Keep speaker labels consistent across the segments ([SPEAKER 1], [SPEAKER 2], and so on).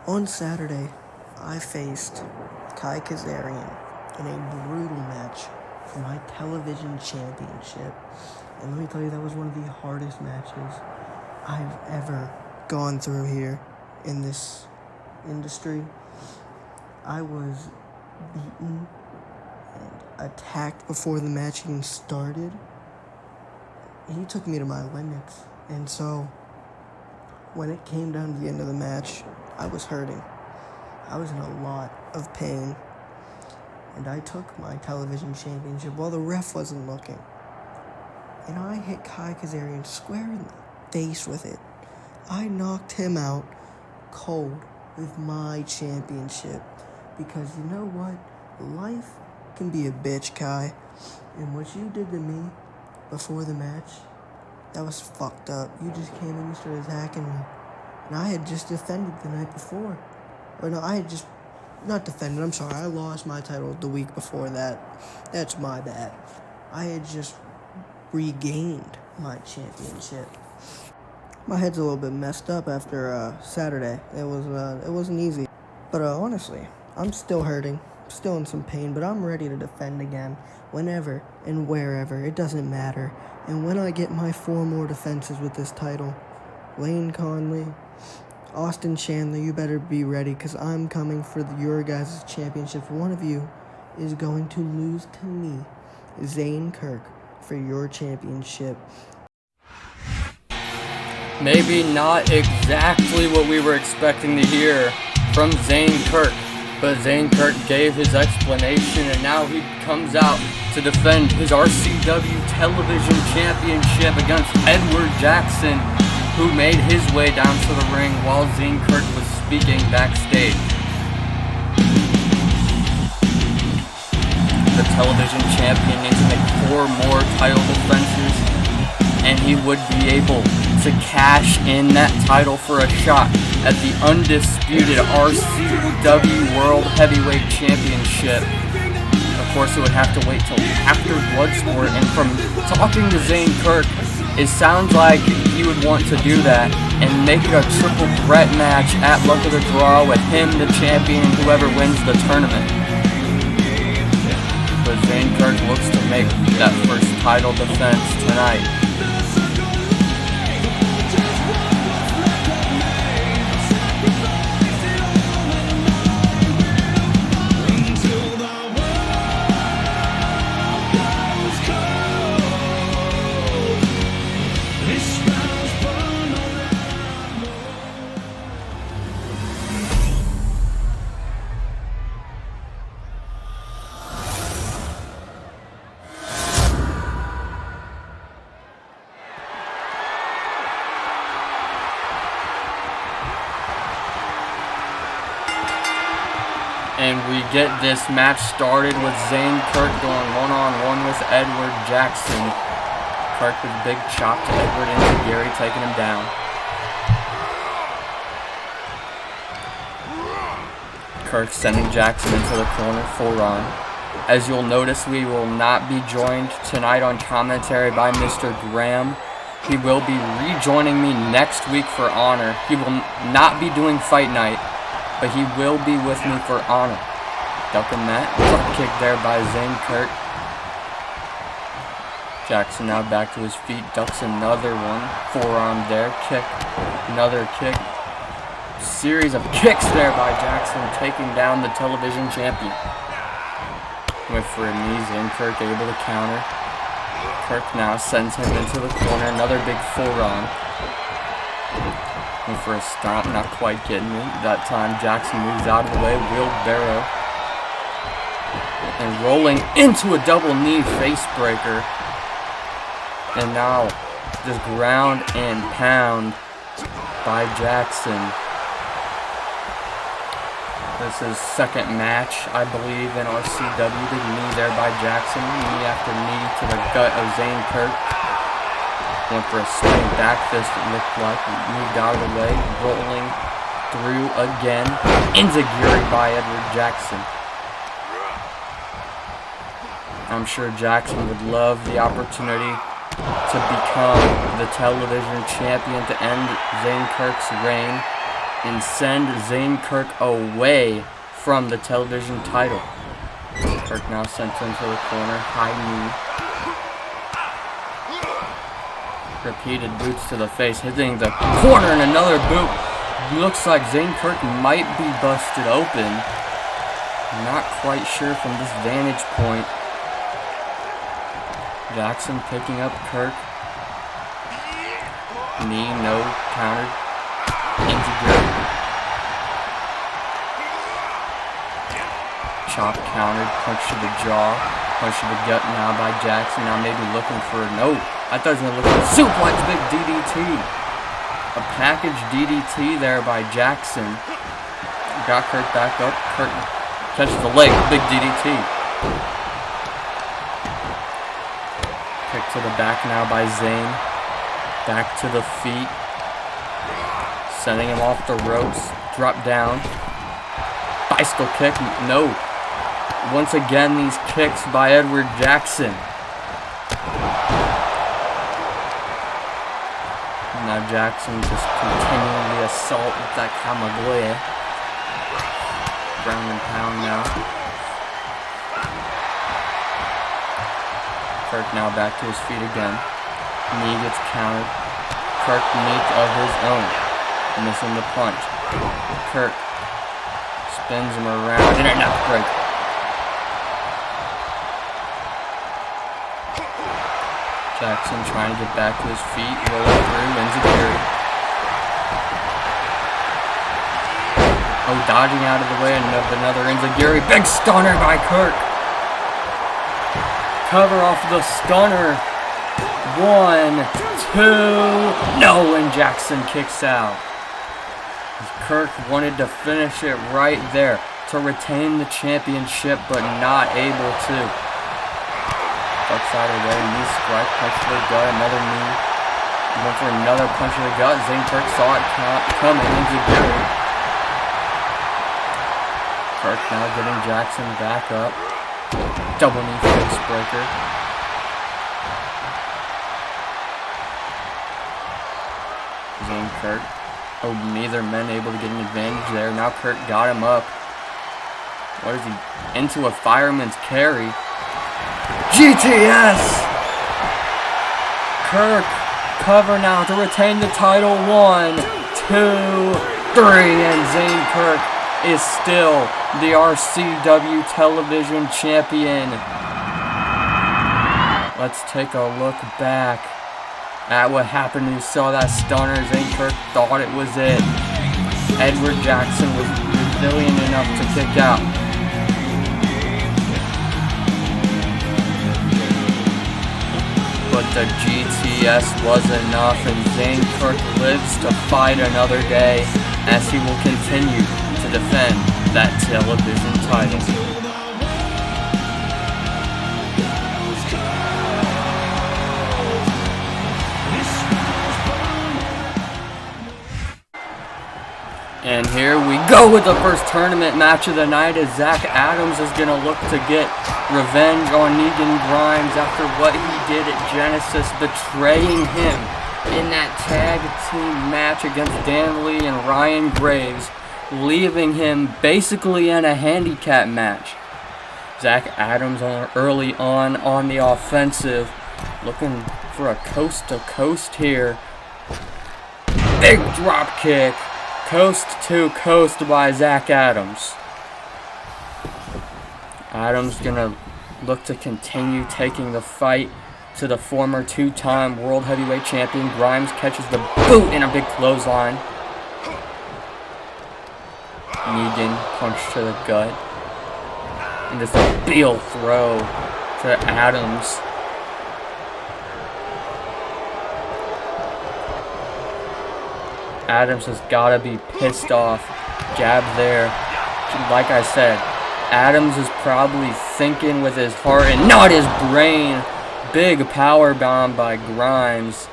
[SPEAKER 1] On Saturday, I faced Kai Kazarian in a brutal match for my television championship. And let me tell you, that was one of the hardest matches I've ever gone through here in this industry. I was beaten and attacked before the match even started. He took me to my limits. And so, when it came down to the end of the match, I was hurting. I was in a lot of pain. And I took my television championship while the ref wasn't looking. And I hit Kai Kazarian square in the face with it. I knocked him out cold with my championship. Because you know what? Life can be a bitch, Kai. And what you did to me before the match, that was fucked up. You just came in and started attacking me. And I had just defended the night before. Or no, I had just... Not defended, I'm sorry. I lost my title the week before that. That's my bad. I had just regained my championship. My head's a little bit messed up after Saturday. It wasn't easy. But honestly, I'm still hurting. Still in some pain, but I'm ready to defend again. Whenever and wherever. It doesn't matter. And when I get my 4 more defenses with this title, Lane Conley, Austin Chandler, you better be ready, because I'm coming for your guys' championships. One of you is going to lose to me, Zane Kirk, for your championship.
[SPEAKER 2] Maybe not exactly what we were expecting to hear from Zane Kirk, but Zane Kirk gave his explanation, and now he comes out to defend his RCW Television Championship against Edward Jackson, who made his way down to the ring while Zane Kirk was speaking backstage. The television champion needs to make 4 more title defenses, and he would be able to cash in that title for a shot at the undisputed RCW World Heavyweight Championship. Of course, it would have to wait till after Bloodsport, and from talking to Zane Kirk, it sounds like he would want to do that and make it a triple threat match at Luck of the Draw with him, the champion, and whoever wins the tournament. But Zane Kirk looks to make that first title defense tonight. And we get this match started with Zane Kirk going one-on-one with Edward Jackson. Kirk with a big chop to Edward into Gary, taking him down. Kirk sending Jackson into the corner, forearm. As you'll notice, we will not be joined tonight on commentary by Mr. Graham. He will be rejoining me next week for Honor. He will not be doing Fight Night, but he will be with me for Honor. Ducking that. Front kick there by Zane Kirk. Jackson now back to his feet. Ducks another one. Forearm there. Kick. Another kick. Series of kicks there by Jackson, taking down the television champion. Went for a knee. Zane Kirk able to counter. Kirk now sends him into the corner. Another big forearm. Went for a stomp, not quite getting it. That time Jackson moves out of the way, wheelbarrow. And rolling into a double knee face breaker. And now just ground and pound by Jackson. This is second match, I believe, in RCW. The knee there by Jackson. Knee after knee to the gut of Zane Kirk. Went for a spinning back fist, it looked like. Moved out of the way, rolling through again. Enziguri by Edward Jackson. I'm sure Jackson would love the opportunity to become the television champion to end Zane Kirk's reign. and send Zane Kirk away from the television title. Kirk now sent into the corner, high knee. Repeated boots to the face, hitting the corner and another boot. Looks like Zane Kirk might be busted open. Not quite sure from this vantage point. Jackson picking up Kirk. Knee, no, countered. Into good. Chop countered, punch to the jaw, punch to the gut now by Jackson. Now maybe looking for a no. I thought he was going to look for a suplex, big DDT. A package DDT there by Jackson. Got Kirk back up. Kirk catches the leg, big DDT. Kick to the back now by Zane. Back to the feet. Sending him off the ropes. Drop down. Bicycle kick, no. Once again, these kicks by Edward Jackson. Now Jackson just continuing the assault with that Kamagoye. Ground and pound now. Kirk now back to his feet again. Knee gets countered. Kirk knee of his own. Missing the punch. Kirk spins him around and a neck break. Jackson trying to get back to his feet, rolling through, enziguri. Oh, dodging out of the way, another enziguri. Big stunner by Kirk. Cover off the stunner. 1, 2, no, and Jackson kicks out. Kirk wanted to finish it right there to retain the championship, but not able to. Left side away, knee strike, punch to the gut, another knee. Went for another punch to the gut. Zane Kirk saw it coming into Gary. Kirk now getting Jackson back up. Double knee face breaker. Zane Kirk. Oh, neither men able to get an advantage there. Now Kirk got him up. What is he? Into a fireman's carry. GTS! Kirk, cover now to retain the title. 1, 2, 3, and Zane Kirk is still the RCW television champion. Let's take a look back at what happened. You saw that stunner. Zane Kirk thought it was it. Edward Jackson was resilient enough to kick out. But the GTS was enough, and Zane Kirk lives to fight another day as he will continue to defend that television title. And here we go with the first tournament match of the night, as Zach Adams is going to look to get revenge on Negan Grimes after what he did at Genesis, betraying him in that tag team match against Dan Lee and Ryan Graves, leaving him basically in a handicap match. Zach Adams early on the offensive, looking for a coast-to-coast here. Big drop kick. Coast to coast by Zach Adams. Adams gonna look to continue taking the fight to the former two-time World Heavyweight Champion. Grimes catches the boot in a big clothesline. Negan punch to the gut. And just a Beal throw to Adams. Adams has got to be pissed off. Jab there. Like I said, Adams is probably thinking with his heart and not his brain. Big power bomb by Grimes.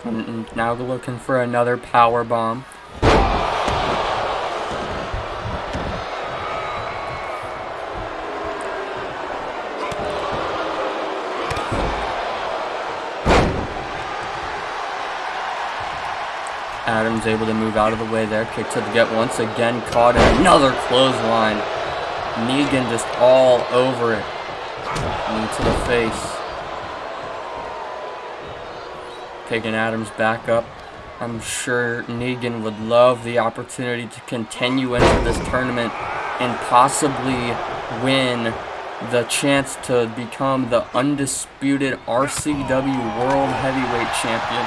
[SPEAKER 2] And now looking for another power bomb. Adams able to move out of the way there. Kick to the gut once again. Caught in another clothesline. Negan just all over it. Knee to the face. Taking Adams back up. I'm sure Negan would love the opportunity to continue into this tournament and possibly win the chance to become the undisputed RCW World Heavyweight Champion.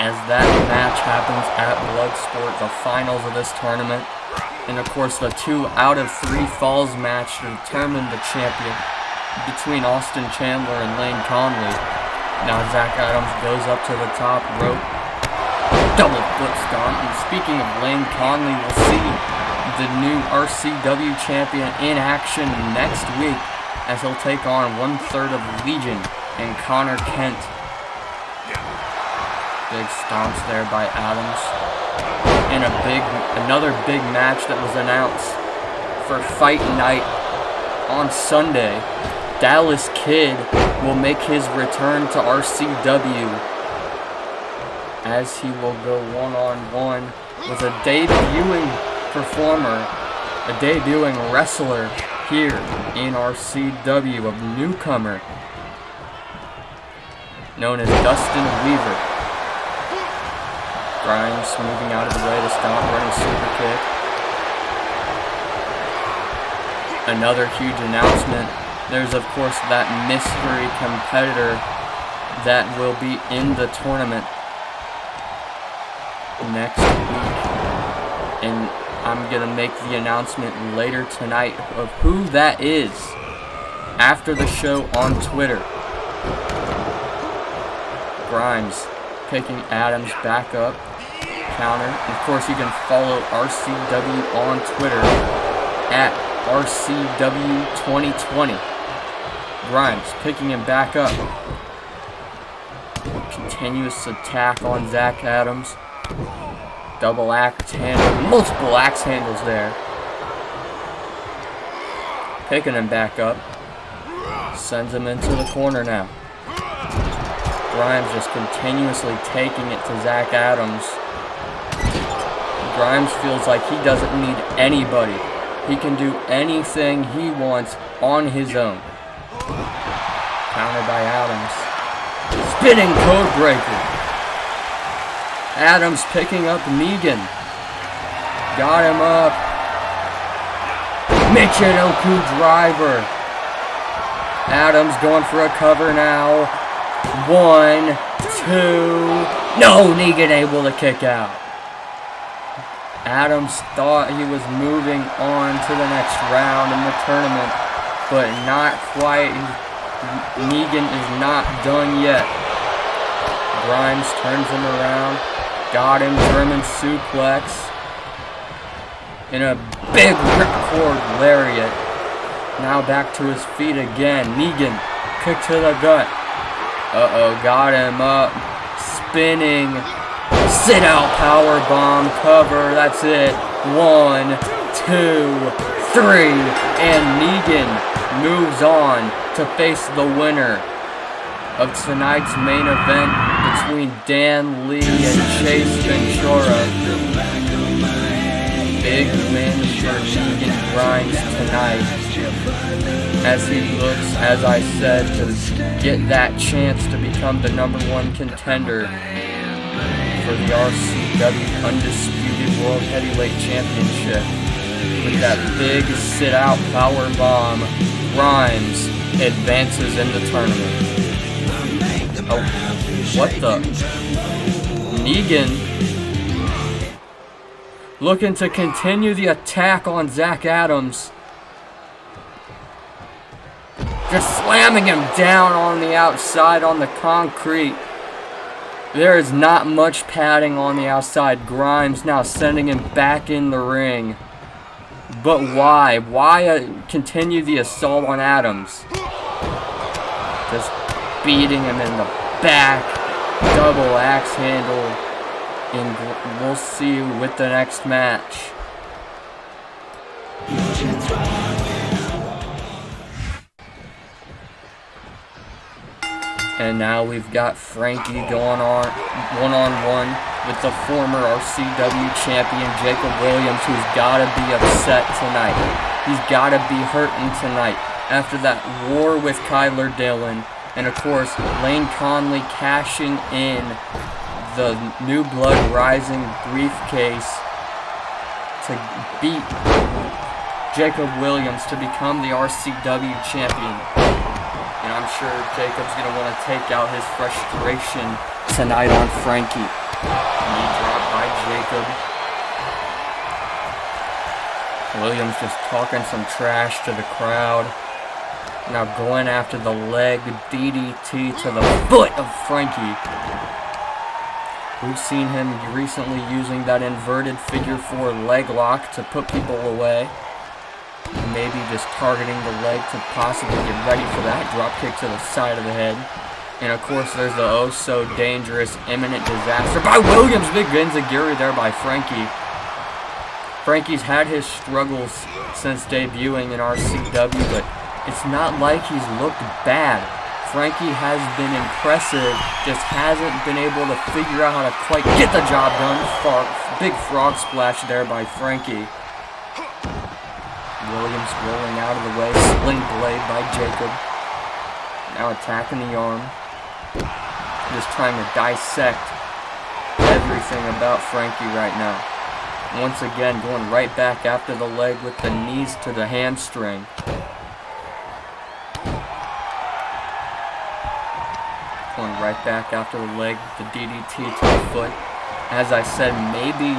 [SPEAKER 2] As that match happens at Bloodsport, the finals of this tournament. And of course the 2 out of 3 falls match to determine the champion between Austin Chandler and Lane Conley. Now Zach Adams goes up to the top rope. Double foot stomp. And speaking of Lane Conley, we'll see the new RCW champion in action next week as he'll take on 1/3 of Legion and Connor Kent. Big stomps there by Adams. And another big match that was announced for Fight Night on Sunday. Dallas Kid will make his return to RCW as he will go one-on-one with a debuting performer, a debuting wrestler here in RCW, a newcomer known as Dustin Weaver. Grimes moving out of the way to stop, running super kick. Another huge announcement. There's of course that mystery competitor that will be in the tournament next week. And I'm going to make the announcement later tonight of who that is after the show on Twitter. Grimes picking Adams back up. Counter. And of course, you can follow RCW on Twitter at RCW2020. Grimes picking him back up. Continuous attack on Zach Adams. Double axe handle. Multiple axe handles there. Picking him back up. Sends him into the corner now. Grimes just continuously taking it to Zach Adams. Grimes feels like he doesn't need anybody. He can do anything he wants on his own. Countered by Adams. Spinning code breaker. Adams picking up Negan. Got him up. Michinoku driver. Adams going for a cover now. 1, 2. No, Negan able to kick out. Adams thought he was moving on to the next round in the tournament, but not quite. Negan is not done yet. Grimes turns him around. Got him, German suplex. In a big ripcord lariat. Now back to his feet again. Negan, kick to the gut. Uh-oh, got him up. Spinning. Sit out power bomb cover. That's it. 1, 2, 3. And Negan moves on to face the winner of tonight's main event between Dan Lee and Chase Ventura. Big win for Negan Grimes tonight, as he looks, as I said, to get that chance to become the #1 contender for the RCW Undisputed World Heavyweight Championship. With that big sit-out power bomb, Grimes advances in the tournament. Oh, what the? Negan looking to continue the attack on Zach Adams. Just slamming him down on the outside on the concrete. There is not much padding on the outside. Grimes now sending him back in the ring. But why? Why continue the assault on Adams? Just beating him in the back. Double axe handle. And we'll see you with the next match. And now we've got Frankie going on one-on-one with the former RCW champion Jacob Williams, who's got to be upset tonight. He's got to be hurting tonight after that war with Kyler Dillon. And of course, Lane Conley cashing in the New Blood Rising briefcase to beat Jacob Williams to become the RCW champion. And I'm sure Jacob's going to want to take out his frustration tonight on Frankie. Knee drop by Jacob. Williams just talking some trash to the crowd. Now going after the leg DDT to the foot of Frankie. We've seen him recently using that inverted figure 4 leg lock to put people away. Maybe just targeting the leg to possibly get ready for that drop kick to the side of the head. And of course there's the oh so dangerous imminent disaster by Williams. Big enziguri there by Frankie. Frankie's had his struggles since debuting in RCW, but it's not like he's looked bad. Frankie has been impressive, just hasn't been able to figure out how to quite get the job done. Big frog splash there by Frankie. Williams rolling out of the way, sling blade by Jacob. Now attacking the arm. Just trying to dissect everything about Frankie right now. Once again, going right back after the leg with the knees to the hamstring. Going right back after the leg, the DDT to the foot. As I said, maybe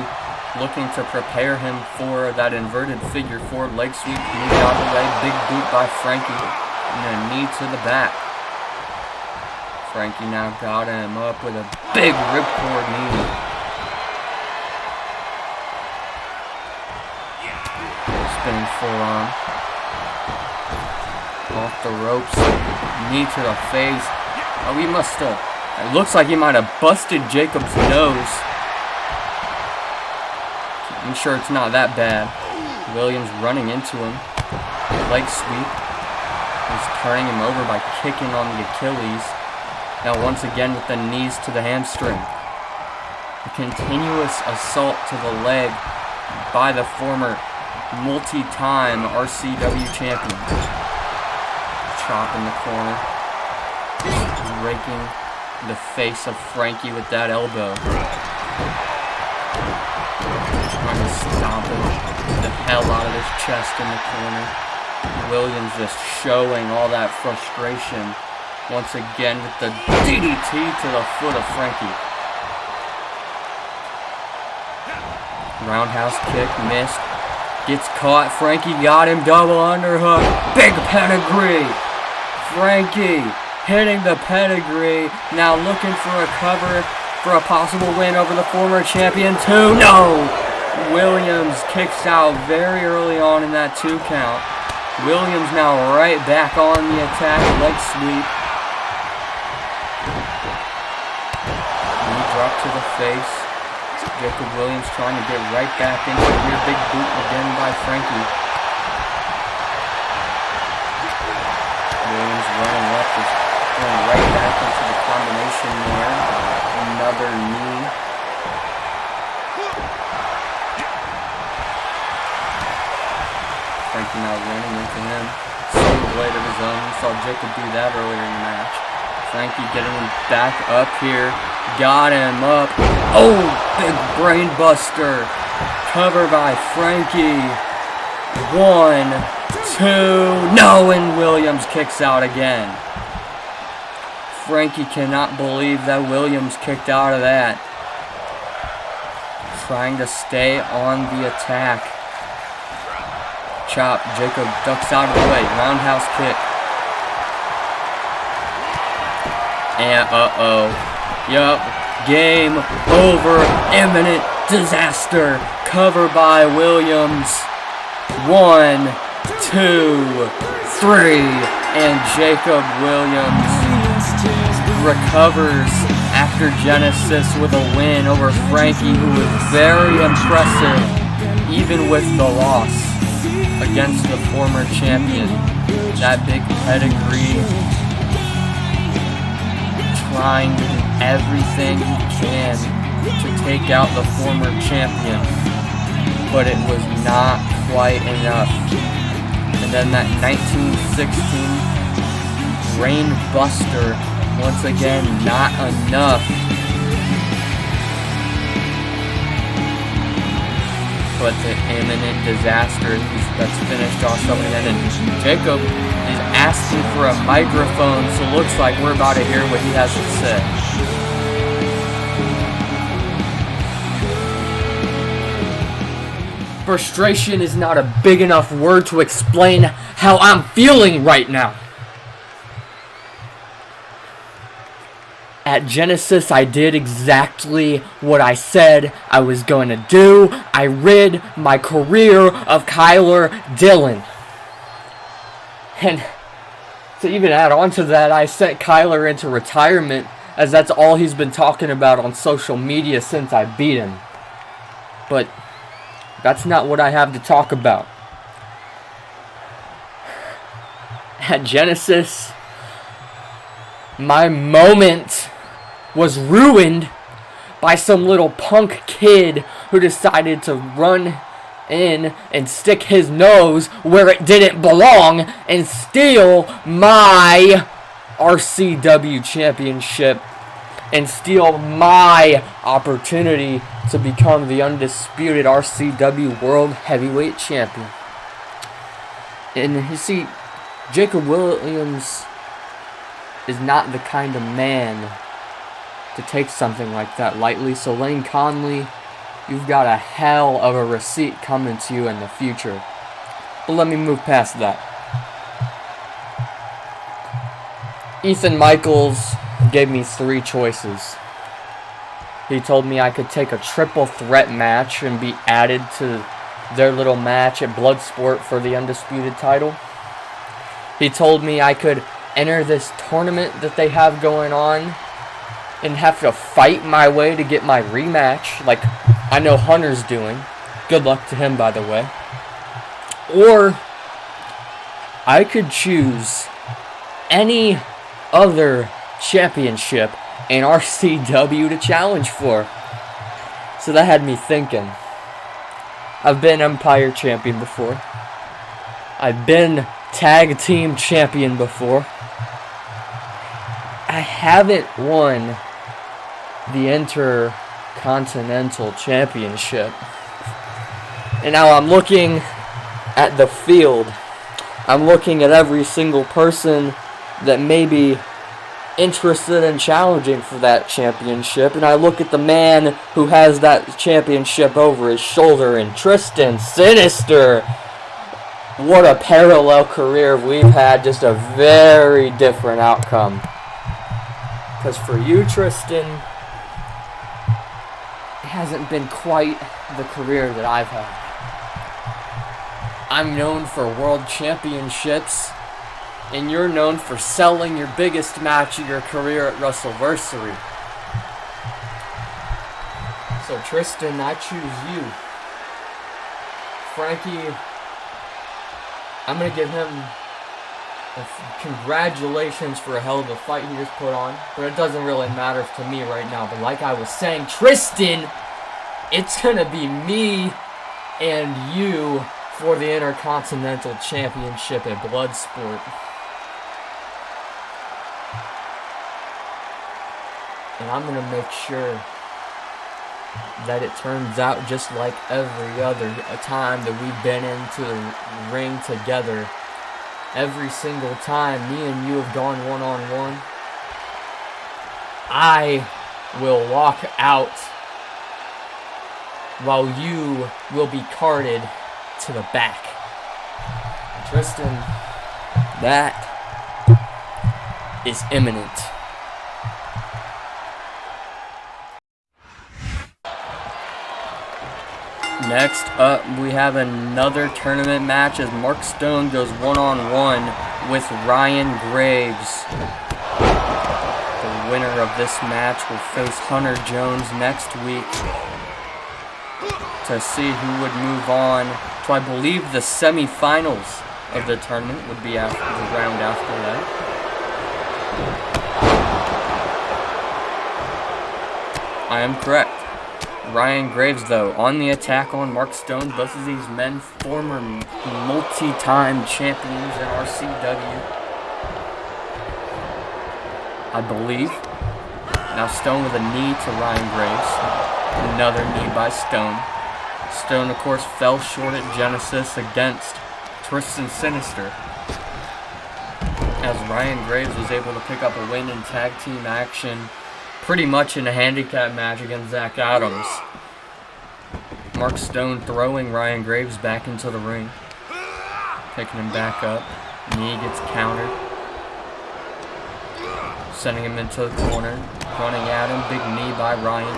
[SPEAKER 2] looking to prepare him for that inverted figure 4 leg sweep. Knee out of the way, big boot by Frankie, and a knee to the back. Frankie now got him up with a big ripcord knee. Spinning forearm. Off the ropes, knee to the face. Oh, he must have. It looks like he might have busted Jacob's nose. I'm sure it's not that bad. Williams running into him. Leg sweep. He's turning him over by kicking on the Achilles. Now once again with the knees to the hamstring. A continuous assault to the leg by the former multi-time RCW champion. Chop in the corner. Raking the face of Frankie with that elbow. Trying to stomp the hell out of his chest in the corner. Williams just showing all that frustration. Once again with the DDT to the foot of Frankie. Roundhouse kick, missed. Gets caught, Frankie got him, double underhook. Big pedigree. Frankie hitting the pedigree. Now looking for a cover for a possible win over the former champion. 2, no! Williams kicks out very early on in that 2 count. Williams now right back on the attack, leg sweep. Knee drop to the face. Jacob Williams trying to get right back into the rear, big boot again by Frankie. Williams running up, just going right back into the combination there. Another knee. Frankie now running into him. Some blade of his own. We saw Jacob do that earlier in the match. Frankie getting him back up here. Got him up. Oh, big brain buster. Cover by Frankie. 1, 2, no, and Williams kicks out again. Frankie cannot believe that Williams kicked out of that. Trying to stay on the attack. Chop, Jacob ducks out of the way. Roundhouse kick. And yup, game over, imminent disaster. Cover by Williams. 1, 2, 3, and Jacob Williams recovers after Genesis with a win over Frankie, who was very impressive, even with the loss against the former champion. That big pedigree. trying to do everything he can to take out the former champion, but it was not quite enough. And then that 1916 Brain Buster, once again, not enough. But the imminent disaster that's finished off something, and Jacob is asking for a microphone, so looks like we're about to hear what he has to say. Frustration is not a big enough word to explain how I'm feeling right now. At Genesis, I did exactly what I said I was going to do. I rid my career of Kyler Dillon. And to even add on to that, I sent Kyler into retirement, as that's all he's been talking about on social media since I beat him. But that's not what I have to talk about. At Genesis, my moment was ruined by some little punk kid who decided to run in and stick his nose where it didn't belong and steal my RCW championship and steal my opportunity to become the undisputed RCW World Heavyweight Champion. And you see, Jacob Williams is not the kind of man to take something like that lightly. So Lane Conley, you've got a hell of a receipt coming to you in the future. But let me move past that. Ethan Michaels gave me 3 choices. He told me I could take a triple threat match and be added to their little match at Bloodsport for the undisputed title. He told me I could enter this tournament that they have going on and have to fight my way to get my rematch, like I know Hunter's doing. Good luck to him, by the way. Or I could choose any other championship in RCW to challenge for. So that had me thinking. I've been Empire Champion before. I've been Tag Team Champion before. I haven't won the Intercontinental Championship. And now I'm looking at the field. I'm looking at every single person that may be interested in challenging for that championship, and I look at the man who has that championship over his shoulder, and Tristan Sinister. What a parallel career we've had, just a very different outcome. Because for you, Tristan, it hasn't been quite the career that I've had. I'm known for world championships, and you're known for selling your biggest match of your career at WrestleVersary. So Tristan, I choose you. Frankie, I'm going to give him congratulations for a hell of a fight he just put on, but it doesn't really matter to me right now. But like I was saying, Tristan, it's going to be me and you for the Intercontinental Championship at Bloodsport. And I'm going to make sure that it turns out just like every other time that we've been into the ring together. Every single time me and you have gone one-on-one, I will walk out while you will be carted to the back. Tristan, that is imminent. Next up, we have another tournament match as Mark Stone goes one-on-one with Ryan Graves. The winner of this match will face Hunter Jones next week to see who would move on to, I believe, the semifinals of the tournament would be after the round after that. I am correct. Ryan Graves, though, on the attack on Mark Stone. Both of these men, former multi-time champions in RCW, I believe. Now Stone with a knee to Ryan Graves. Another knee by Stone. Stone, of course, fell short at Genesis against Twisted Sinister, as Ryan Graves was able to pick up a win in tag team action, pretty much in a handicap match against Zach Adams. Mark Stone throwing Ryan Graves back into the ring, picking him back up. Knee gets countered, sending him into the corner, running at him. Big knee by Ryan,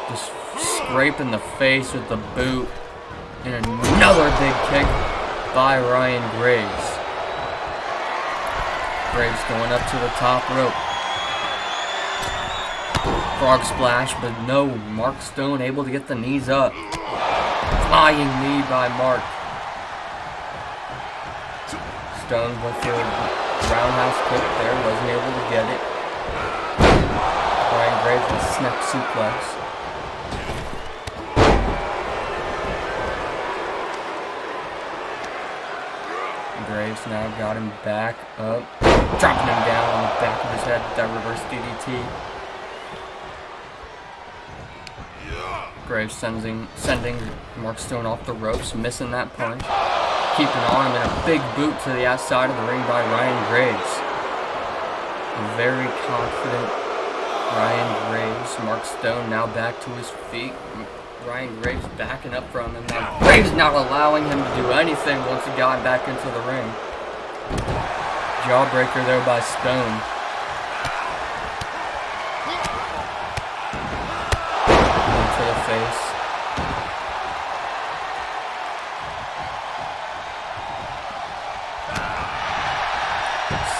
[SPEAKER 2] just scraping the face with the boot, and another big kick by Ryan Graves. Graves going up to the top rope. Frog splash, but no. Mark Stone able to get the knees up. Flying knee by Mark. Stone with the roundhouse kick there, wasn't able to get it. Ryan Graves with a snap suplex. Graves now got him back up, dropping him down on the back of his head with that reverse DDT. Graves sending Mark Stone off the ropes, missing that punch. Keeping on him, and a big boot to the outside of the ring by Ryan Graves. Very confident Ryan Graves. Mark Stone now back to his feet. Ryan Graves backing up from him. Now Graves not allowing him to do anything once he got back into the ring. Jawbreaker there by Stone. Into the face.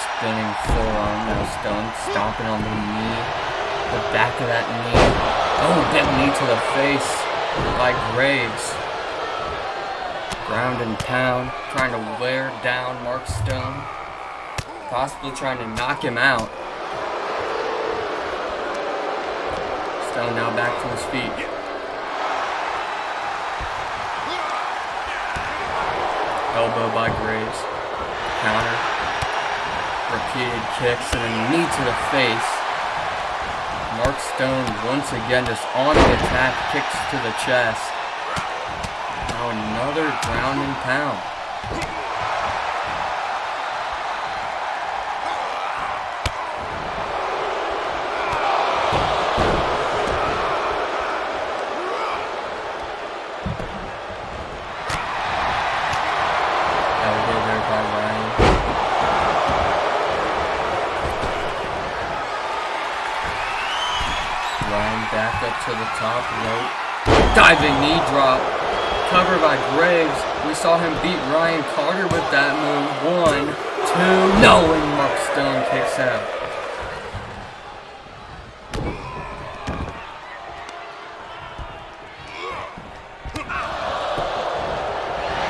[SPEAKER 2] Spinning forearm. Now Stone stomping on the knee. The back of that knee. Oh, big knee to the face by Graves. Ground and pound, trying to wear down Mark Stone, possibly trying to knock him out. Stone now back to his feet. Elbow by Graves. Counter. Repeated kicks and a knee to the face. Mark Stone once again just on the attack, kicks to the chest. Now another ground and pound. Elbow there by Ryan. Ryan back up to the top rope. Diving knee drop. Cover by Graves. We saw him beat Ryan Carter with that move. 1, 2, no, and Mark Stone kicks out.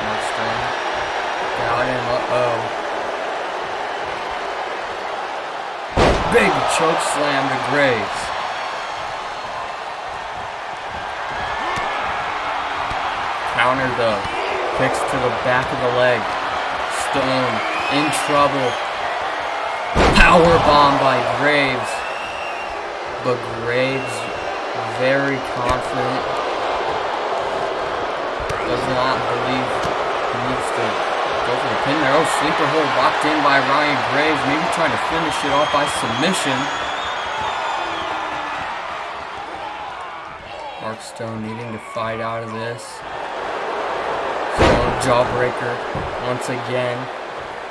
[SPEAKER 2] Mark Stone got him. Big choke slam to Graves. Counter though, kicks to the back of the leg. Stone in trouble. Power bomb by Graves, but Graves very confident. Does not believe he needs to go for the pin there. Oh, sleeper hold locked in by Ryan Graves, maybe trying to finish it off by submission. Mark Stone needing to fight out of this. Jawbreaker once again,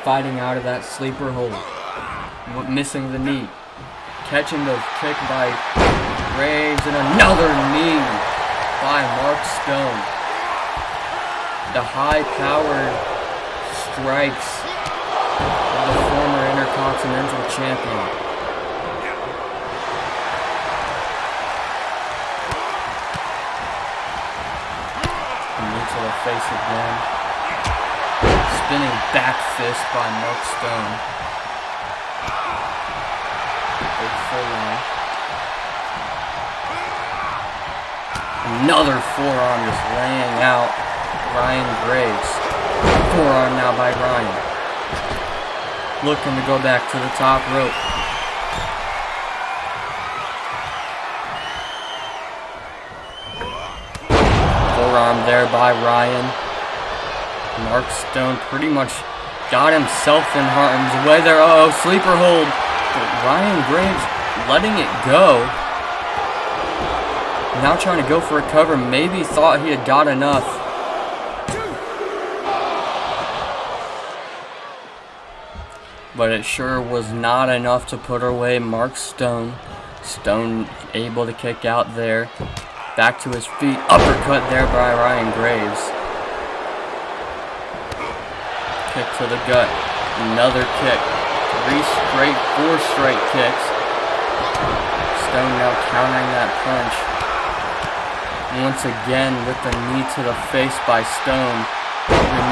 [SPEAKER 2] fighting out of that sleeper hold, missing the knee, catching the kick by Graves, and another knee by Mark Stone. The high-powered strikes of the former Intercontinental Champion. Knee to the face again. Spinning back fist by Mark Stone. Big full line. Another forearm just laying out Ryan Graves. Forearm now by Ryan. Looking to go back to the top rope. Forearm there by Ryan. Mark Stone pretty much got himself in harm's way there. Uh-oh, sleeper hold. But Ryan Graves letting it go. Now trying to go for a cover. Maybe thought he had got enough. But it sure was not enough to put away Mark Stone. Stone able to kick out there. Back to his feet. Uppercut there by Ryan Graves. Kick to the gut. Another kick. 4 straight kicks. Stone now countering that punch. Once again with the knee to the face by Stone.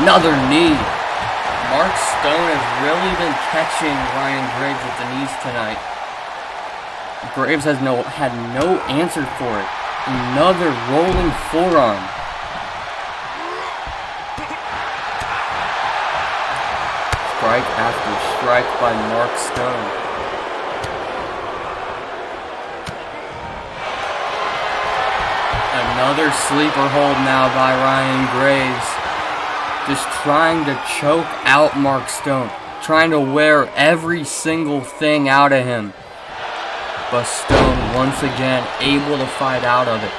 [SPEAKER 2] Another knee. Mark Stone has really been catching Ryan Graves with the knees tonight. Graves has had no answer for it. Another rolling forearm. Strike after strike by Mark Stone. Another sleeper hold now by Ryan Graves. Just trying to choke out Mark Stone. Trying to wear every single thing out of him. But Stone once again able to fight out of it.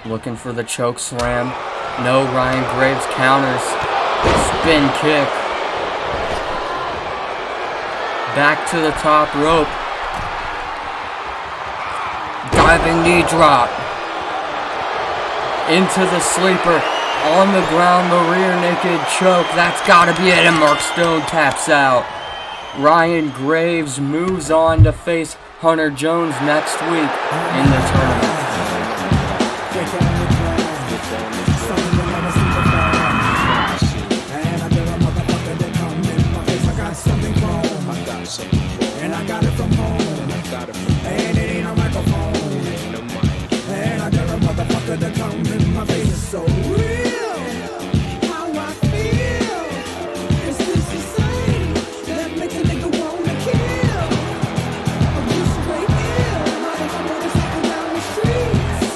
[SPEAKER 2] Looking for the choke slam. No, Ryan Graves counters. Spin kick. Back to the top rope. Diving knee drop. Into the sleeper. On the ground, the rear naked choke. That's gotta be it, and Mark Stone taps out. Ryan Graves moves on to face Hunter Jones next week in the tournament.
[SPEAKER 3] And I got it from home. And it ain't a microphone. And I got a motherfucker to come in my face. It's so real. How I feel. Is this the same? That makes a nigga wanna kill. I'm just straight ill. I don't wanna cycle down the streets.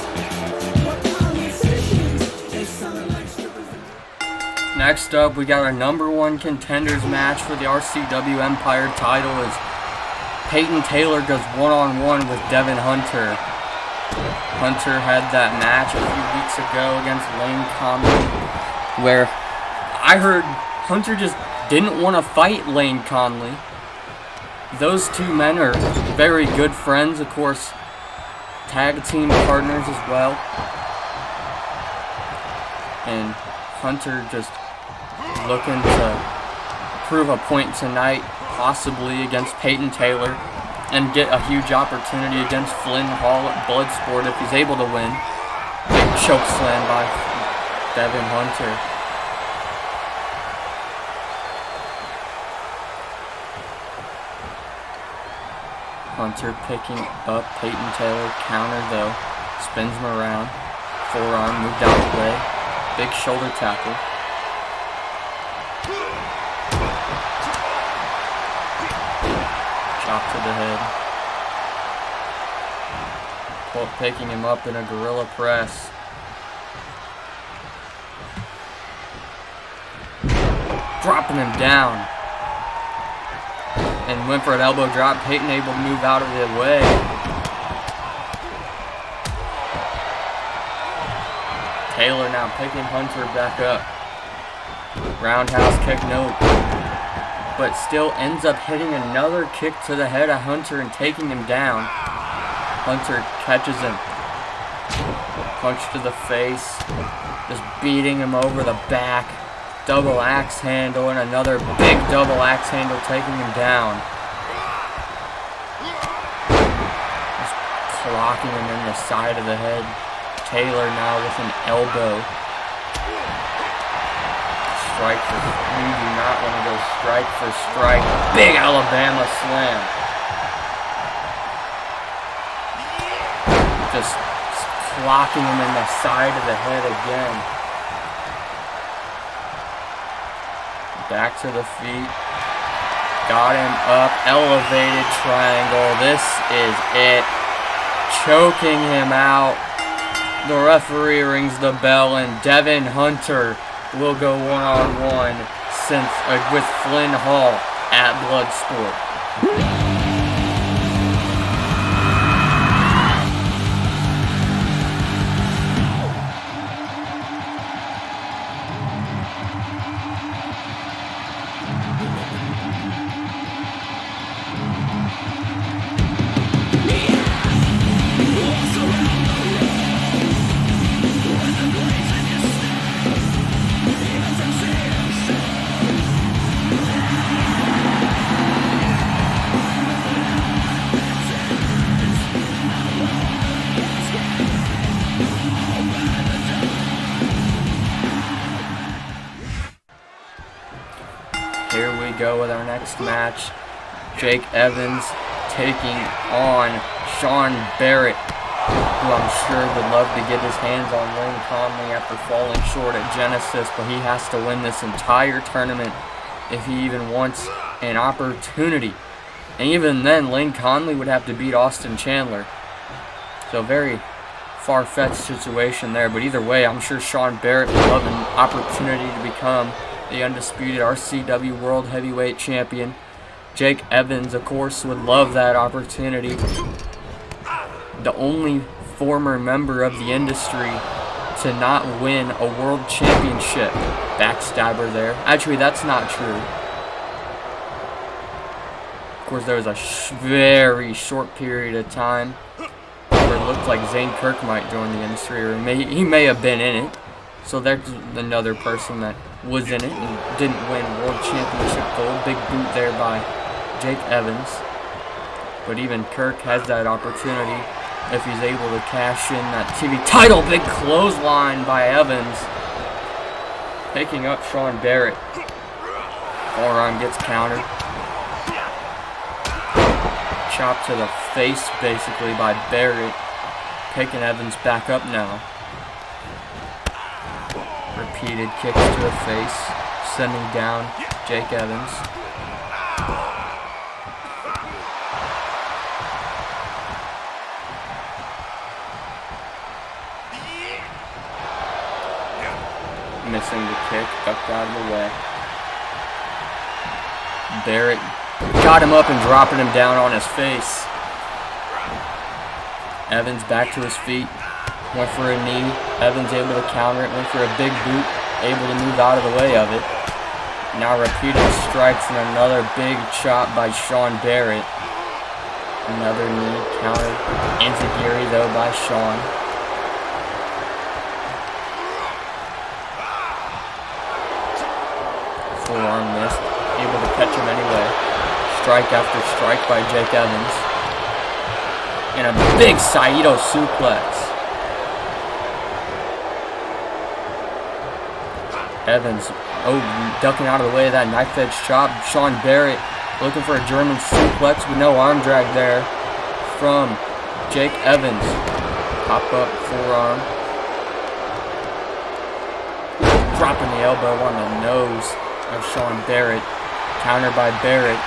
[SPEAKER 3] What politicians? They sound like strippers.
[SPEAKER 2] Next up, we got our #1 contenders match for the RCW Empire title as Peyton Taylor goes one-on-one with Devin Hunter. Hunter had that match a few weeks ago against Lane Conley, where I heard Hunter just didn't want to fight Lane Conley. Those two men are very good friends, of course, tag team partners as well. And Hunter just looking to prove a point tonight, possibly against Peyton Taylor, and get a huge opportunity against Flynn Hall at Bloodsport if he's able to win. Big choke slam by Devin Hunter. Hunter picking up Peyton Taylor, counter though, spins him around, forearm moved out of the way, big shoulder tackle. Chop to the head. Picking him up in a gorilla press. Dropping him down. And went for an elbow drop. Peyton able to move out of the way. Taylor now picking Hunter back up. Roundhouse kick, no. But still ends up hitting another kick to the head of Hunter and taking him down. Hunter catches him. Punch to the face. Just beating him over the back. Double axe handle and another big double axe handle taking him down. Just clocking him in the side of the head. Taylor now with an elbow. Strike for, you do not want to go strike for strike. Big Alabama slam. just clocking him in the side of the head again. Back to the feet. Got him up. Elevated triangle. This is it. Choking him out. The referee rings the bell, and Devin Hunter will go one-on-one with Flynn Hall at Bloodsport. Here we go with our next match. Jake Evans taking on Sean Barrett, who I'm sure would love to get his hands on Lynn Conley after falling short at Genesis, but he has to win this entire tournament if he even wants an opportunity. And even then, Lynn Conley would have to beat Austin Chandler. So very far-fetched situation there, but either way, I'm sure Sean Barrett would love an opportunity to become the undisputed RCW World Heavyweight Champion. Jake Evans, of course, would love that opportunity. The only former member of the industry to not win a world championship. Backstabber there. Actually, that's not true. Of course, there was a very short period of time where it looked like Zane Kirk might join the industry, or he may have been in it. So there's another person that was in it and didn't win world championship gold. Big boot there by Jake Evans. But even Kirk has that opportunity if he's able to cash in that TV title. Big clothesline by Evans. Picking up Sean Barrett. Forearm gets countered. Chop to the face basically by Barrett. Picking Evans back up now. Repeated kicks to the face, sending down Jake Evans. Missing the kick, ducked out of the way. Barrett got him up and dropping him down on his face. Evans back to his feet. Went for a knee. Evans able to counter it. Went for a big boot. Able to move out of the way of it. Now repeated strikes and another big chop by Sean Barrett. Another knee countered. Enziguri though by Sean. Forearm missed. Able to catch him anyway. Strike after strike by Jake Evans. And a big Saito suplex. Evans, ducking out of the way of that knife-edge chop. Sean Barrett looking for a German suplex with no arm drag there from Jake Evans. Pop-up forearm. Dropping the elbow on the nose of Sean Barrett. Countered by Barrett.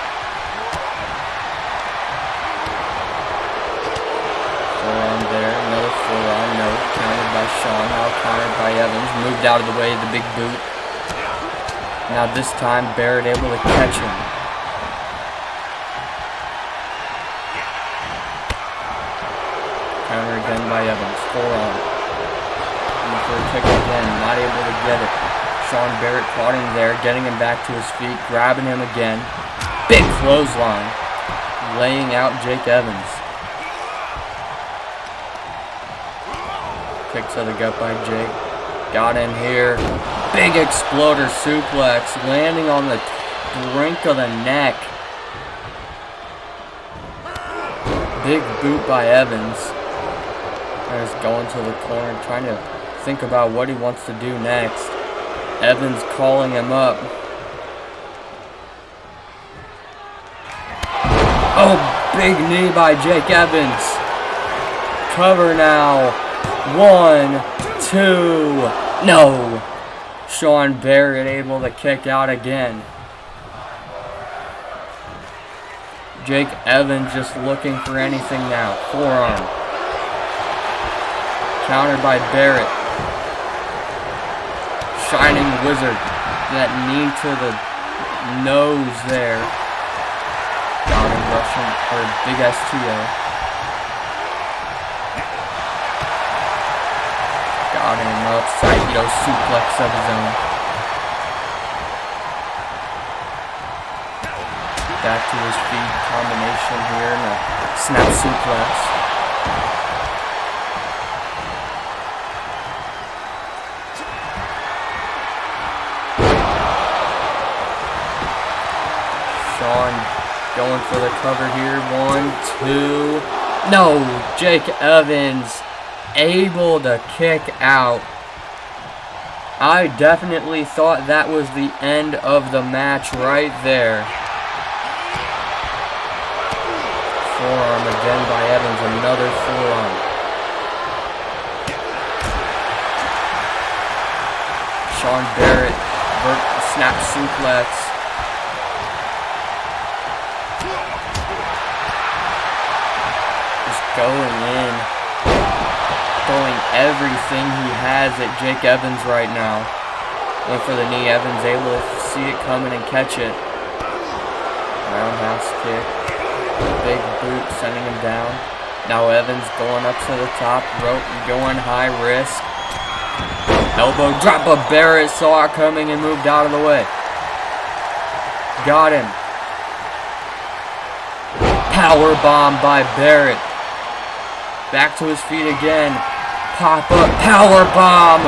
[SPEAKER 2] Forearm there, another forearm, no, countered by Sean, now countered by Evans, moved out of the way of the big boot. Now this time, Barrett able to catch him. Counter again by Evans, forearm. Looking for a kick again, not able to get it. Sean Barrett caught him there, getting him back to his feet, grabbing him again. Big clothesline, laying out Jake Evans. Kick to the gut by Jake. Got him here. Big exploder suplex. Landing on the brink of the neck. Big boot by Evans. And he's going to the corner. Trying to think about what he wants to do next. Evans calling him up. Oh, big knee by Jake Evans. Cover now. 1, 2. No. Sean Barrett able to kick out again. Jake Evans just looking for anything now. Forearm. Countered by Barrett. Shining Wizard. That knee to the nose there. Got him Russian or big STO. Got him upside suplex of his own. Back to his feet, combination here and a snap suplex. Sean going for the cover here. 1, 2. No, Jake Evans able to kick out. I definitely thought that was the end of the match right there. Forearm again by Evans, another forearm. Sean Barrett, snap suplex. Just going in, throwing everything he has at Jake Evans right now. Went for the knee, Evans able to see it coming and catch it. Roundhouse kick. Big boot sending him down. Now Evans going up to the top rope and going high risk. Elbow drop, but Barrett saw it coming and moved out of the way. Got him. Power bomb by Barrett. Back to his feet again. Pop up, power bomb.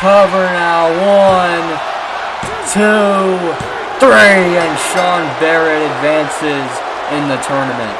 [SPEAKER 2] Cover now. 1, 2, 3, and Sean Barrett advances in the tournament.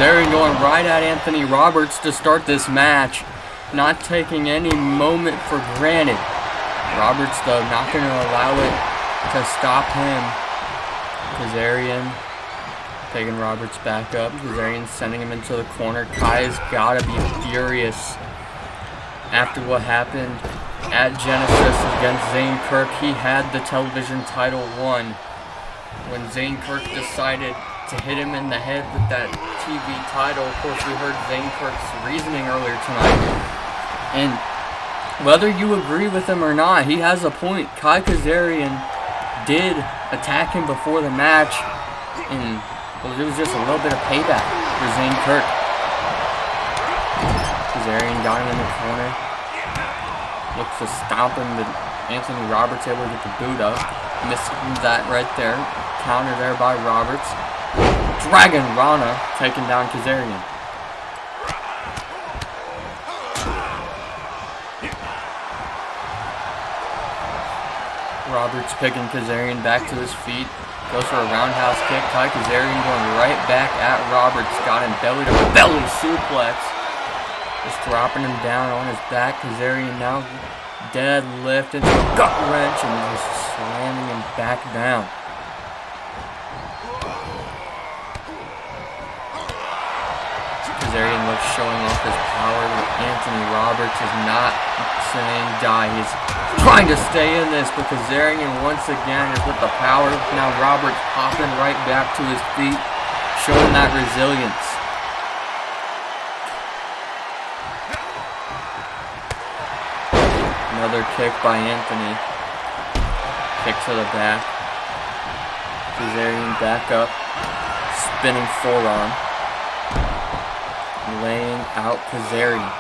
[SPEAKER 2] Kazarian going right at Anthony Roberts to start this match, not taking any moment for granted. Roberts, though, not going to allow it to stop him. Kazarian taking Roberts back up. Kazarian sending him into the corner. Kai's got to be furious after what happened at Genesis against Zane Kirk. He had the television title won when Zane Kirk decided to hit him in the head with that TV title. Of course, we heard Zane Kirk's reasoning earlier tonight. And whether you agree with him or not, he has a point. Kai Kazarian did attack him before the match, and well, it was just a little bit of payback for Zane Kirk. Kazarian got him in the corner. Looks to stomp him, but Anthony Roberts able to get the boot up. Missing that right there. Counter there by Roberts. Dragon Rana taking down Kazarian. Roberts picking Kazarian back to his feet. Goes for a roundhouse kick. Kai Kazarian going right back at Roberts. Got him belly to belly suplex. Just dropping him down on his back. Kazarian now deadlift into a gut wrench and just slamming him back down. Kazarian looks showing off his power, but Anthony Roberts is not saying die. He's trying to stay in this, but Kazarian once again is with the power. Now Roberts popping right back to his feet, showing that resilience. Another kick by Anthony. Kick to the back. Kazarian back up. Spinning forearm. Laying out Kazarian.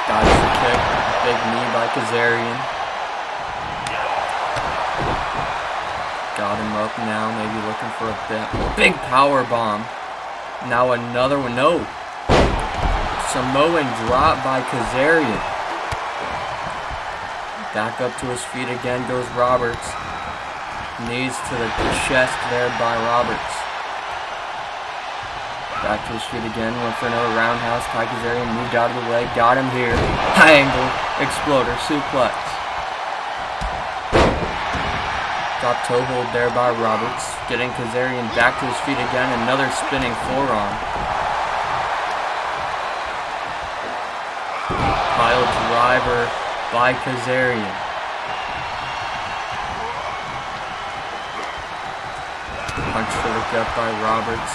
[SPEAKER 2] Dodges the kick. Big knee by Kazarian. Got him up now. Maybe looking for a big power bomb. Now another one. No. Samoan drop by Kazarian. Back up to his feet again goes Roberts. Knees to the chest there by Roberts. Back to his feet again. Went for another roundhouse. Kai Kazarian moved out of the way. Got him here. High angle. Exploder. Suplex. Top toe hold there by Roberts. Getting Kazarian back to his feet again. Another spinning forearm. Pile driver by Kazarian. Punch to the gut by Roberts.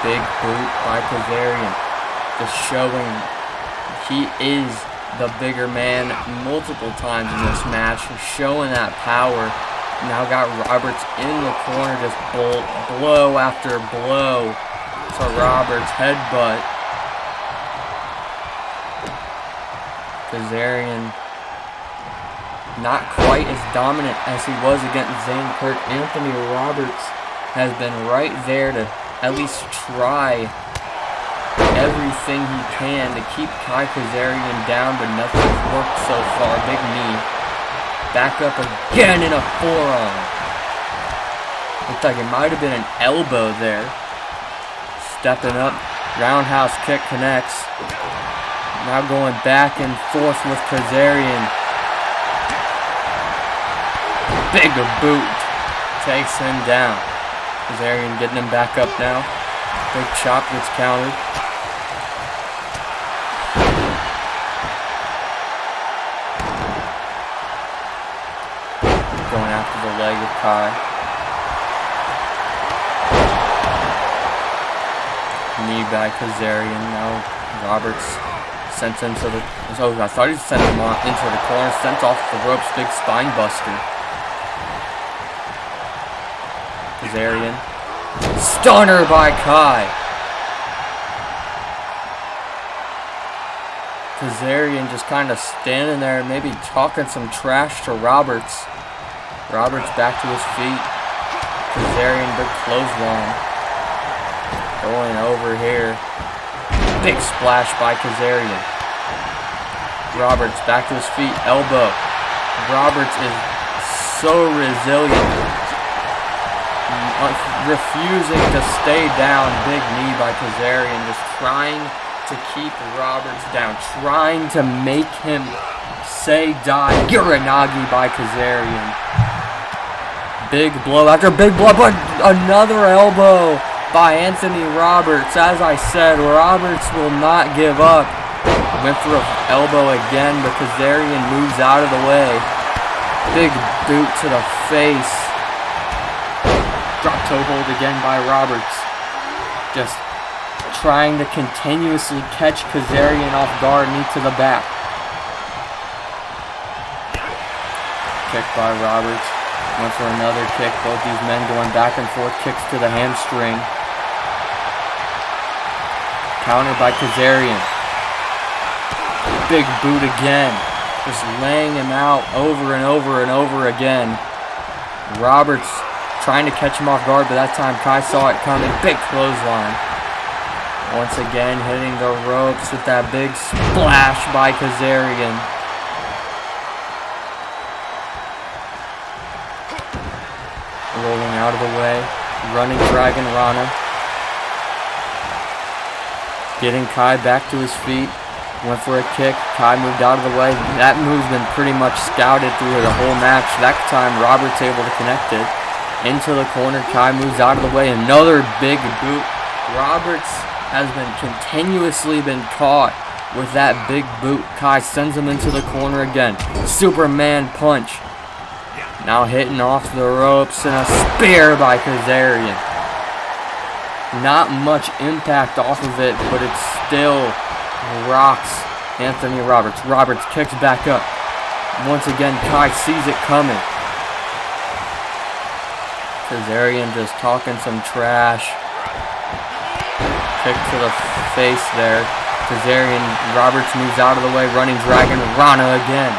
[SPEAKER 2] Big boot by Kazarian. Just showing he is the bigger man multiple times in this match. Showing that power. Now got Roberts in the corner. Just blow after blow to Roberts. Headbutt. Kazarian not quite as dominant as he was against Zane Kirk. Anthony Roberts has been right there to at least try everything he can to keep Kai Kazarian down, but nothing's worked so far. Big knee. Back up again in a forearm. Looked like it might have been an elbow there. Stepping up. Roundhouse kick connects. Now going back and forth with Kazarian. Big boot. Takes him down. Kazarian getting him back up now. Big chop gets countered. Going after the leg of Kai. Knee by Kazarian. Now Roberts sent him to the... Oh, I thought he sent him into the corner. Sent off the ropes. Big spine buster. Kazarian. Stunner by Kai. Kazarian just kind of standing there, maybe talking some trash to Roberts. Roberts back to his feet. Kazarian, big clothesline. Going over here. Big splash by Kazarian. Roberts back to his feet. Elbow. Roberts is so resilient. Refusing to stay down. Big knee by Kazarian. Just trying to keep Roberts down. Trying to make him say die. Uranagi by Kazarian. Big blow after big blow. But another elbow by Anthony Roberts. As I said, Roberts will not give up. Went for an elbow again, but Kazarian moves out of the way. Big boot to the face. Drop toe hold again by Roberts. Just trying to continuously catch Kazarian off guard. Knee to the back. Kick by Roberts. Went for another kick. Both these men going back and forth. Kicks to the hamstring. Counter by Kazarian. Big boot again. Just laying him out over and over and over again. Roberts trying to catch him off guard, but that time Kai saw it coming. Big clothesline. Once again hitting the ropes with that big splash by Kazarian. Rolling out of the way. Running Dragon Rana. Getting Kai back to his feet. Went for a kick. Kai moved out of the way. That move's been pretty much scouted through the whole match. That time Roberts able to connect it. Into the corner. Kai moves out of the way. Another big boot. Roberts has been continuously been caught with that big boot. Kai sends him into the corner again. Superman punch. Now hitting off the ropes and a spear by Kazarian. Not much impact off of it, but it still rocks Anthony Roberts. Roberts kicks back up. Once again, Kai sees it coming. Kazarian just talking some trash. Kick to the face there. Kazarian, Roberts moves out of the way, running Dragon Rana again.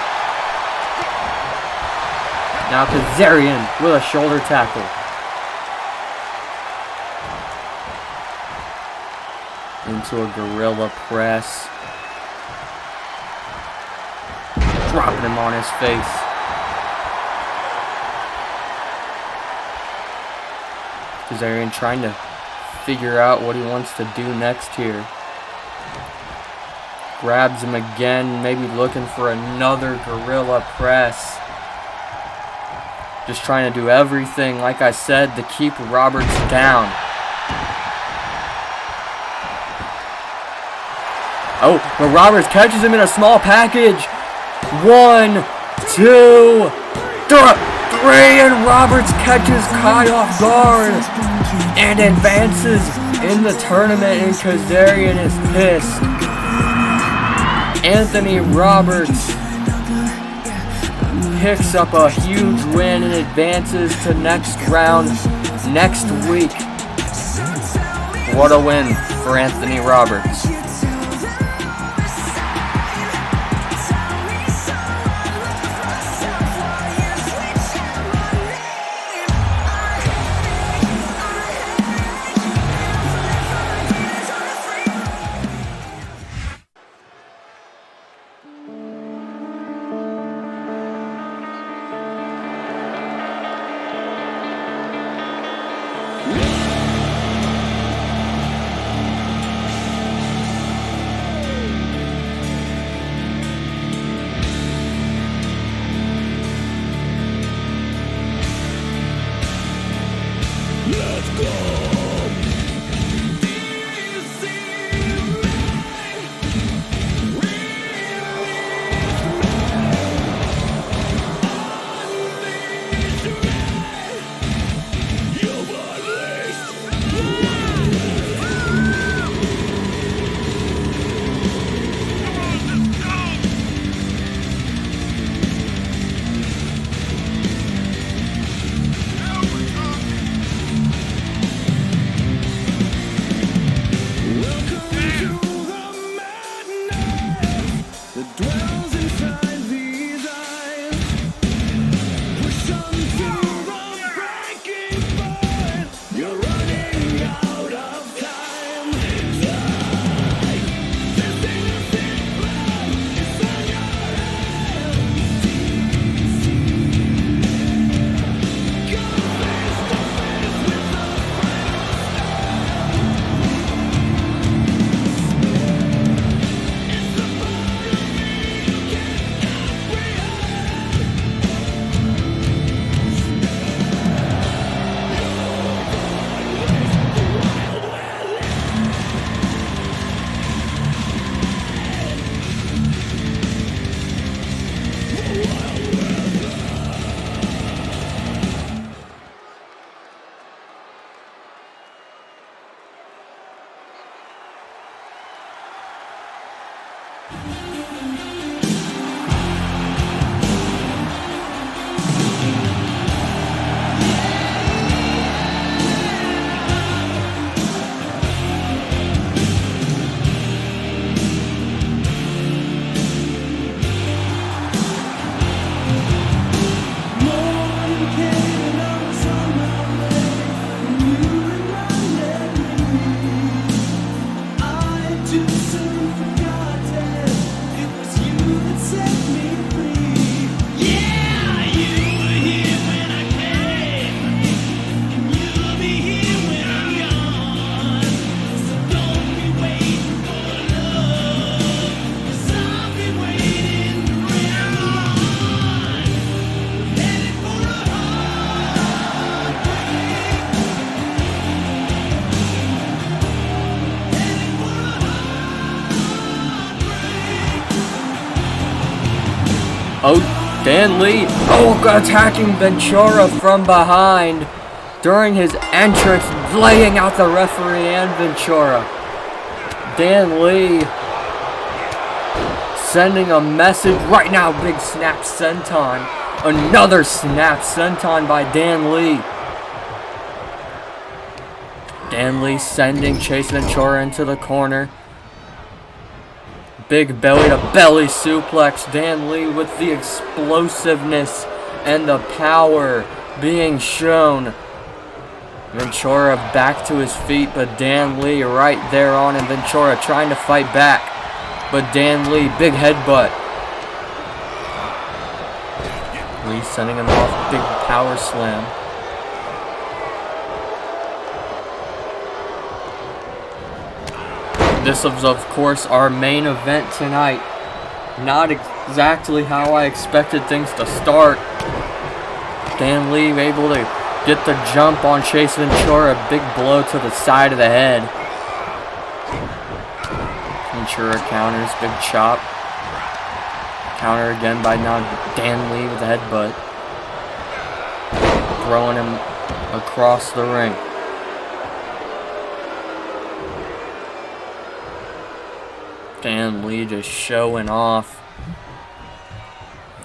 [SPEAKER 2] Now Kazarian with a shoulder tackle. into a gorilla press. Dropping him on his face. Kazarian trying to figure out what he wants to do next here. Grabs him again, maybe looking for another gorilla press. Just trying to do everything, like I said, to keep Roberts down. Oh, but Roberts catches him in a small package. 1, 2, 3, and Roberts catches Kai off guard and advances in the tournament, and Kazarian is pissed. Anthony Roberts picks up a huge win and advances to next round next week. What a win for Anthony Roberts. Oh, Dan Lee, attacking Ventura from behind during his entrance, laying out the referee and Ventura. Dan Lee sending a message right now. Big snap senton. Another snap senton by Dan Lee. Dan Lee sending Chase Ventura into the corner. Big belly-to-belly suplex. Dan Lee with the explosiveness and the power being shown Ventura back to his feet, but Dan Lee right there on him. Ventura trying to fight back, but Dan Lee, big headbutt. Lee sending him off, big power slam. This is, of course, our main event tonight. Not exactly how I expected things to start. Dan Lee able to get the jump on Chase Ventura. Big blow to the side of the head. Ventura counters, big chop. Counter again by now Dan Lee with the headbutt. Throwing him across the ring. Dan Lee just showing off.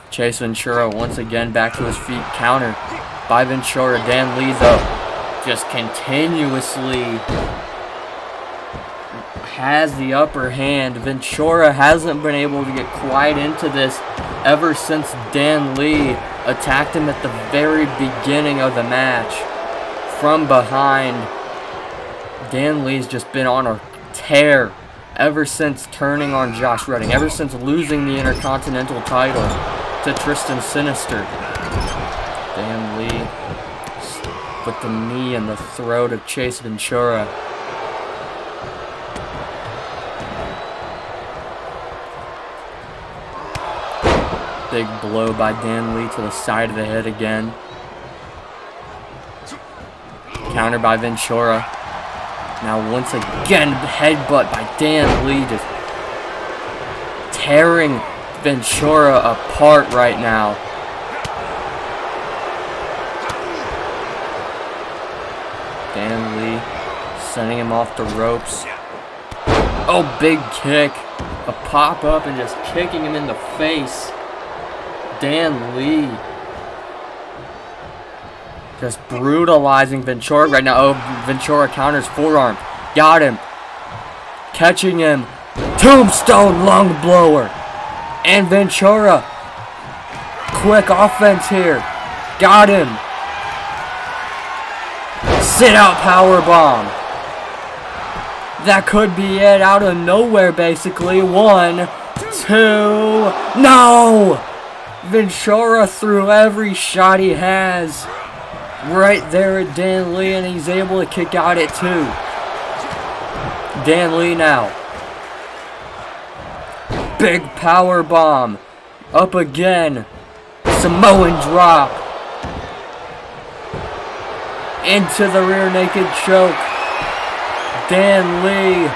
[SPEAKER 2] Chase Ventura once again back to his feet. Counter by Ventura. Dan Lee, though, just continuously has the upper hand. Ventura hasn't been able to get quite into this ever since Dan Lee attacked him at the very beginning of the match. From behind, Dan Lee's just been on a tear ever since turning on Josh Redding, ever since losing the Intercontinental title to Tristan Sinister. Dan Lee with the knee in the throat of Chase Ventura. Big blow by Dan Lee to the side of the head again. Counter by Ventura. Now once again, headbutt by Dan Lee, just tearing Ventura apart right now. Dan Lee sending him off the ropes. Oh, big kick. A pop-up and just kicking him in the face. Dan Lee just brutalizing Ventura right now. Oh, Ventura counters forearm. Got him. Catching him. Tombstone lung blower. And Ventura. Quick offense here. Got him. Sit out powerbomb. That could be it out of nowhere basically. 1, 2. No! Ventura threw every shot he has right there at Dan Lee, and he's able to kick out at 2. Dan Lee now. Big power bomb. Up again. Samoan drop. Into the rear naked choke. Dan Lee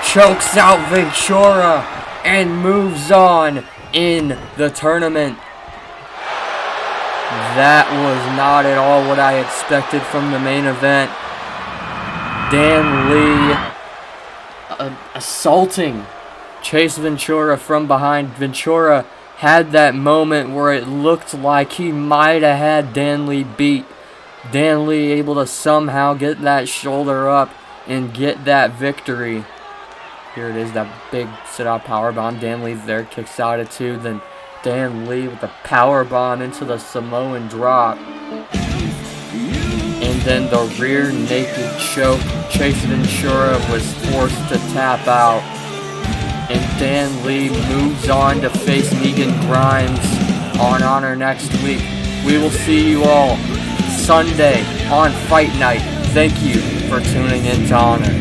[SPEAKER 2] chokes out Ventura and moves on in the tournament. That was not at all what I expected from the main event. Dan Lee assaulting Chase Ventura from behind. Ventura had that moment where it looked like he might have had Dan Lee beat. Dan Lee able to somehow get that shoulder up and get that victory. Here it is, that big sit-out powerbomb. Dan Lee there, kicks out at 2. Then Dan Lee with the powerbomb into the Samoan drop. And then the rear naked choke. Chase Ventura was forced to tap out. And Dan Lee moves on to face Megan Grimes on Honor next week. We will see you all Sunday on Fight Night. Thank you for tuning in to Honor.